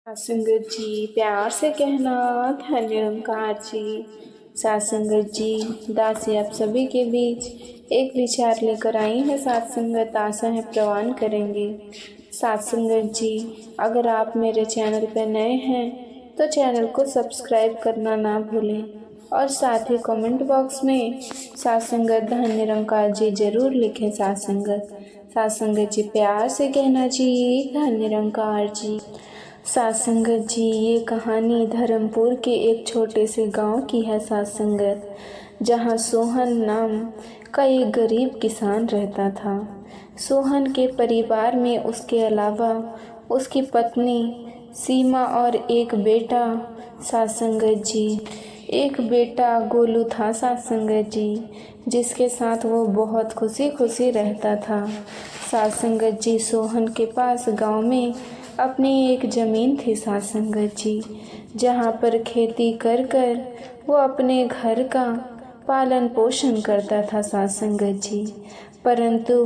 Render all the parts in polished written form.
सासंगत जी प्यार से कहना धन निरंकार जी। सासंगत जी दासी आप सभी के बीच एक विचार लेकर आई है। सासंगत आशा है प्रवान करेंगे। सासंगत जी अगर आप मेरे चैनल पर नए हैं तो चैनल को सब्सक्राइब करना ना भूलें और साथ ही कमेंट बॉक्स में सासंगत धन निरंकार जी जरूर लिखें। सासंगत जी प्यार से कहना जी धन निरंकार जी। सासंगत जी ये कहानी धर्मपुर के एक छोटे से गांव की है सासंगत, जहां सोहन नाम का एक गरीब किसान रहता था। सोहन के परिवार में उसके अलावा उसकी पत्नी सीमा और एक बेटा सासंगत जी एक बेटा गोलू था सासंगत जी, जिसके साथ वो बहुत खुशी खुशी रहता था। सासंगत जी सोहन के पास गांव में अपनी एक ज़मीन थी सासंगत जी, जहाँ पर खेती कर कर वो अपने घर का पालन पोषण करता था सासंगत जी। परंतु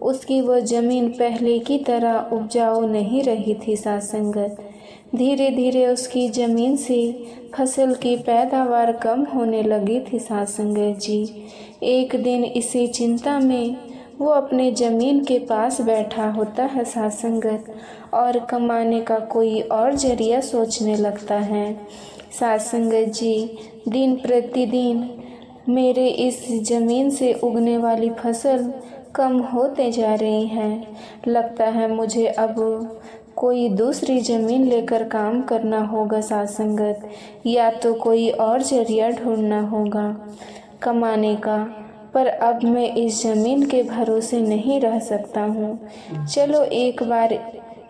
उसकी वो ज़मीन पहले की तरह उपजाऊ नहीं रही थी सासंगत। धीरे धीरे उसकी ज़मीन से फसल की पैदावार कम होने लगी थी सासंगत जी। एक दिन इसी चिंता में वो अपने ज़मीन के पास बैठा होता है सासंगत और कमाने का कोई और जरिया सोचने लगता है। सासंगत जी दिन प्रतिदिन मेरे इस ज़मीन से उगने वाली फसल कम होते जा रही है। लगता है मुझे अब कोई दूसरी ज़मीन लेकर काम करना होगा सासंगत, या तो कोई और जरिया ढूंढना होगा कमाने का। पर अब मैं इस ज़मीन के भरोसे नहीं रह सकता हूँ। चलो एक बार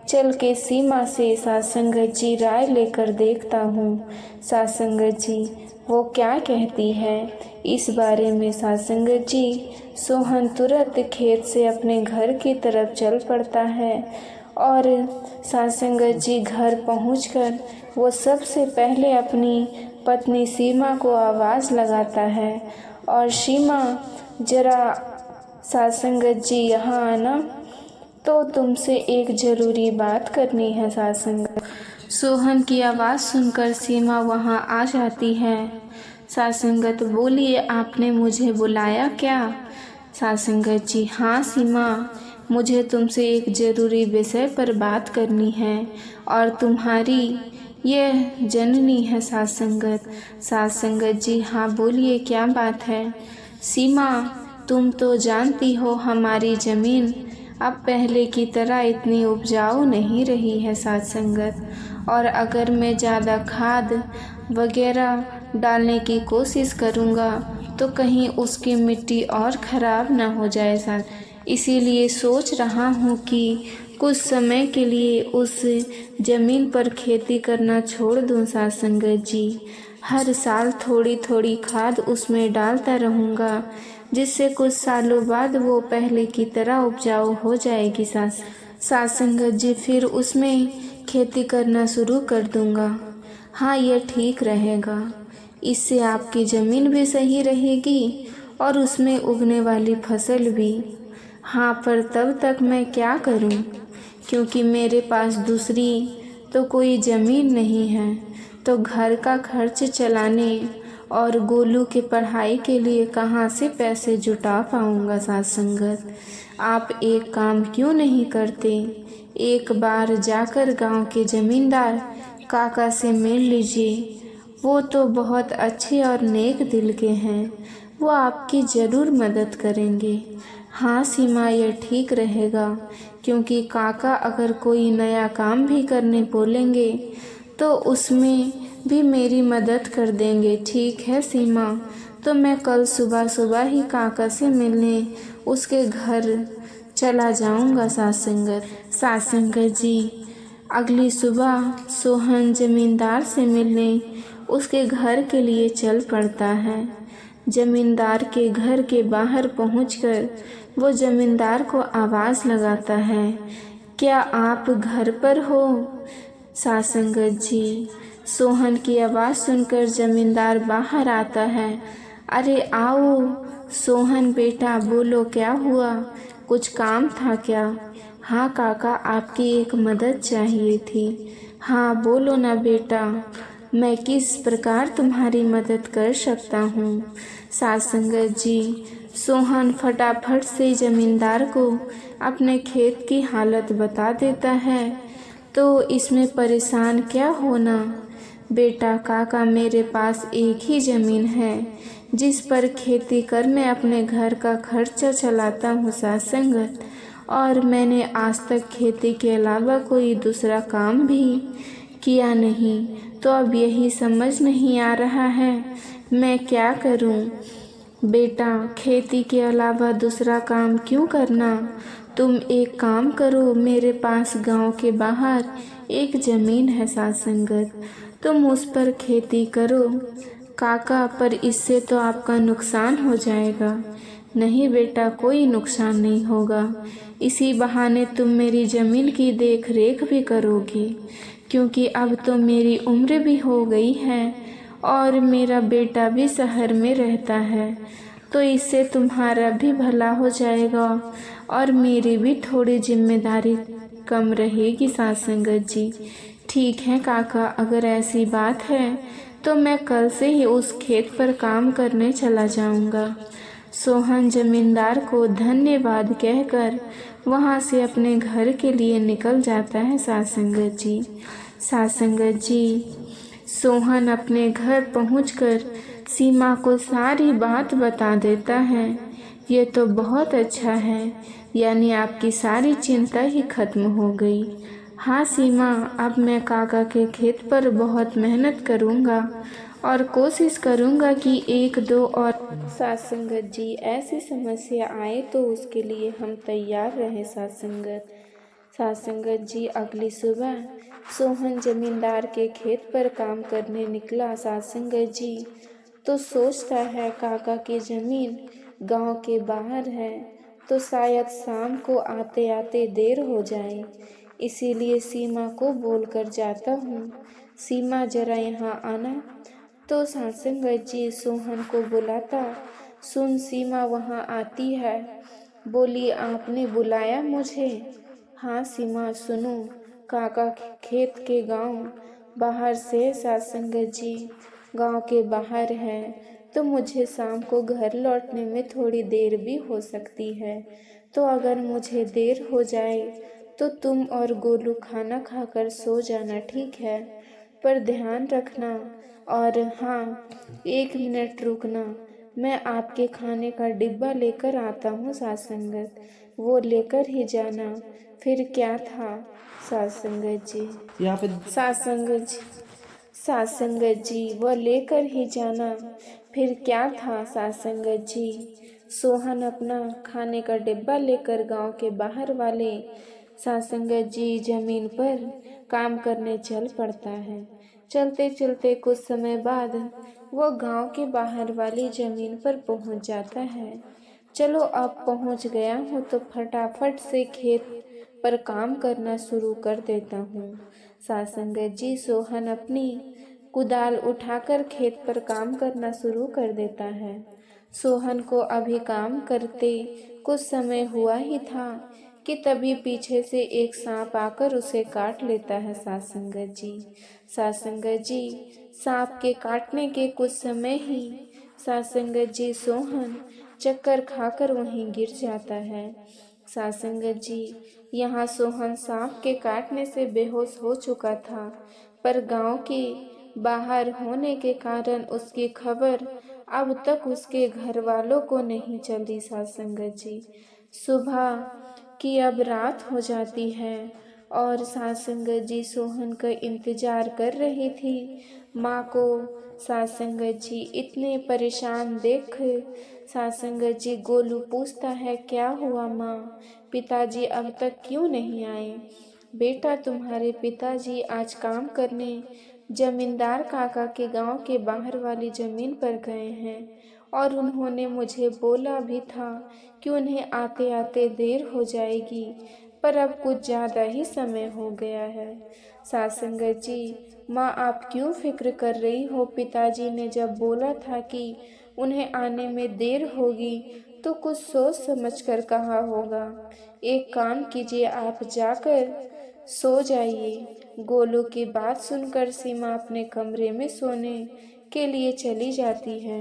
चल के सीमा से सासंगत जी राय लेकर देखता हूँ सासंगत जी वो क्या कहती है इस बारे में। सासंगत जी सोहन तुरंत खेत से अपने घर की तरफ चल पड़ता है और सासंगत जी घर पहुंचकर वो सबसे पहले अपनी पत्नी सीमा को आवाज़ लगाता है और सीमा जरा सासंगत जी यहाँ आना, तो तुमसे एक ज़रूरी बात करनी है सासंगत। सोहन की आवाज़ सुनकर सीमा वहाँ आ जाती है। सासंगत बोलिए आपने मुझे बुलाया क्या? सासंगत जी हाँ सीमा, मुझे तुमसे एक ज़रूरी विषय पर बात करनी है और तुम्हारी यह जननी है सासंगत। सासंगत जी हाँ बोलिए क्या बात है? सीमा तुम तो जानती हो हमारी ज़मीन अब पहले की तरह इतनी उपजाऊ नहीं रही है सासंगत, और अगर मैं ज़्यादा खाद वगैरह डालने की कोशिश करूँगा तो कहीं उसकी मिट्टी और ख़राब ना हो जाए साथ। इसीलिए सोच रहा हूँ कि कुछ समय के लिए उस ज़मीन पर खेती करना छोड़ दूँ सासंगत जी। हर साल थोड़ी थोड़ी खाद उसमें डालता रहूँगा, जिससे कुछ सालों बाद वो पहले की तरह उपजाऊ हो जाएगी सासंगत जी। फिर उसमें खेती करना शुरू कर दूँगा। हाँ यह ठीक रहेगा, इससे आपकी ज़मीन भी सही रहेगी और उसमें उगने वाली फसल भी। हाँ पर तब तक मैं क्या करूँ, क्योंकि मेरे पास दूसरी तो कोई ज़मीन नहीं है, तो घर का खर्च चलाने और गोलू के पढ़ाई के लिए कहाँ से पैसे जुटा पाऊँगा सासंगत। आप एक काम क्यों नहीं करते, एक बार जाकर गांव के ज़मींदार काका से मिल लीजिए। वो तो बहुत अच्छे और नेक दिल के हैं, वो आपकी ज़रूर मदद करेंगे। हाँ सीमा यह ठीक रहेगा, क्योंकि काका अगर कोई नया काम भी करने बोलेंगे तो उसमें भी मेरी मदद कर देंगे। ठीक है सीमा, तो मैं कल सुबह सुबह ही काका से मिलने उसके घर चला जाऊंगा सासंगत। सासंगत जी अगली सुबह सोहन ज़मींदार से मिलने उसके घर के लिए चल पड़ता है। ज़मींदार के घर के बाहर पहुंचकर वो ज़मींदार को आवाज़ लगाता है, क्या आप घर पर हो? सासंगत जी सोहन की आवाज़ सुनकर ज़मींदार बाहर आता है। अरे आओ सोहन बेटा, बोलो क्या हुआ, कुछ काम था क्या? हाँ काका आपकी एक मदद चाहिए थी। हाँ बोलो ना बेटा, मैं किस प्रकार तुम्हारी मदद कर सकता हूँ। सासंगत जी, सोहन फटाफट से जमींदार को अपने खेत की हालत बता देता है। तो इसमें परेशान क्या होना बेटा, काका मेरे पास एक ही ज़मीन है जिस पर खेती कर मैं अपने घर का खर्चा चलाता हूँ सासंगत। और मैंने आज तक खेती के अलावा कोई दूसरा काम भी किया नहीं। तो अब यही समझ नहीं आ रहा है मैं क्या करूं। बेटा, खेती के अलावा दूसरा काम क्यों करना। तुम एक काम करो, मेरे पास गांव के बाहर एक ज़मीन है सासंगत, तुम उस पर खेती करो। काका, पर इससे तो आपका नुकसान हो जाएगा। नहीं बेटा, कोई नुकसान नहीं होगा। इसी बहाने तुम मेरी ज़मीन की देख रेख भी करोगी, क्योंकि अब तो मेरी उम्र भी हो गई है और मेरा बेटा भी शहर में रहता है। तो इससे तुम्हारा भी भला हो जाएगा और मेरी भी थोड़ी जिम्मेदारी कम रहेगी सासंगत जी। ठीक है काका, अगर ऐसी बात है तो मैं कल से ही उस खेत पर काम करने चला जाऊंगा। सोहन जमींदार को धन्यवाद कहकर वहाँ से अपने घर के लिए निकल जाता है सासंगत जी। सासंगत जी, सोहन अपने घर पहुंचकर सीमा को सारी बात बता देता है। ये तो बहुत अच्छा है, यानी आपकी सारी चिंता ही खत्म हो गई। हाँ सीमा, अब मैं काका के खेत पर बहुत मेहनत करूँगा और कोशिश करूँगा कि एक दो और सासंगत जी ऐसी समस्या आए तो उसके लिए हम तैयार रहें सासंगत। सासंगत जी, अगली सुबह सोहन जमींदार के खेत पर काम करने निकला सासंगत जी। तो सोचता है काका की जमीन गांव के बाहर है, तो शायद शाम को आते आते देर हो जाए, इसीलिए सीमा को बोलकर जाता हूँ, सीमा जरा यहाँ आना। तो सासंगत जी सोहन को बुलाता सुन सीमा वहाँ आती है। बोली, आपने बुलाया मुझे। हाँ सीमा, सुनो, काका खेत के गांव बाहर से सासंगत जी गांव के बाहर है, तो मुझे शाम को घर लौटने में थोड़ी देर भी हो सकती है। तो अगर मुझे देर हो जाए तो तुम और गोलू खाना खाकर सो जाना, ठीक है। पर ध्यान रखना, और हाँ, 1 मिनट रुकना, मैं आपके खाने का डिब्बा लेकर आता हूँ सासंगत, वो लेकर ही जाना। फिर क्या था सासंगत जी, यहाँ पे सासंगत जी, सासंगत जी, वह लेकर ही जाना। फिर क्या था सासंगत जी। सोहन अपना खाने का डिब्बा लेकर गांव के बाहर वाले सासंगत जी जमीन पर काम करने चल पड़ता है। चलते चलते कुछ समय बाद वो गांव के बाहर वाली जमीन पर पहुंच जाता है। चलो, अब पहुंच गया हूँ तो फटाफट से खेत पर काम करना शुरू कर देता हूँ। सासंगत जी, सोहन अपनी कुदाल उठाकर खेत पर काम करना शुरू कर देता है। सोहन को अभी काम करते कुछ समय हुआ ही था कि तभी पीछे से एक सांप आकर उसे काट लेता है सासंगत जी। सासंगत जी, सांप के काटने के कुछ समय ही सासंगत जी सोहन चक्कर खाकर वहीं गिर जाता है। सासंगत जी, यहाँ सोहन सांप के काटने से बेहोश हो चुका था, पर गांव के बाहर होने के कारण उसकी खबर अब तक उसके घर वालों को नहीं चली सासंगत जी। सुबह की अब रात हो जाती है और सासंगत जी सोहन का इंतजार कर रही थी। माँ को सासंगत जी इतने परेशान देख सासंगत जी गोलू पूछता है, क्या हुआ माँ, पिताजी अब तक क्यों नहीं आए। बेटा, तुम्हारे पिताजी आज काम करने जमींदार काका के गांव के बाहर वाली जमीन पर गए हैं और उन्होंने मुझे बोला भी था कि उन्हें आते आते देर हो जाएगी, पर अब कुछ ज़्यादा ही समय हो गया है। सासंगत जी, माँ आप क्यों फिक्र कर रही हो, पिताजी ने जब बोला था कि उन्हें आने में देर होगी तो कुछ सोच समझ कर कहा होगा। एक काम कीजिए, आप जाकर सो जाइए। गोलू की बात सुनकर सीमा अपने कमरे में सोने के लिए चली जाती है।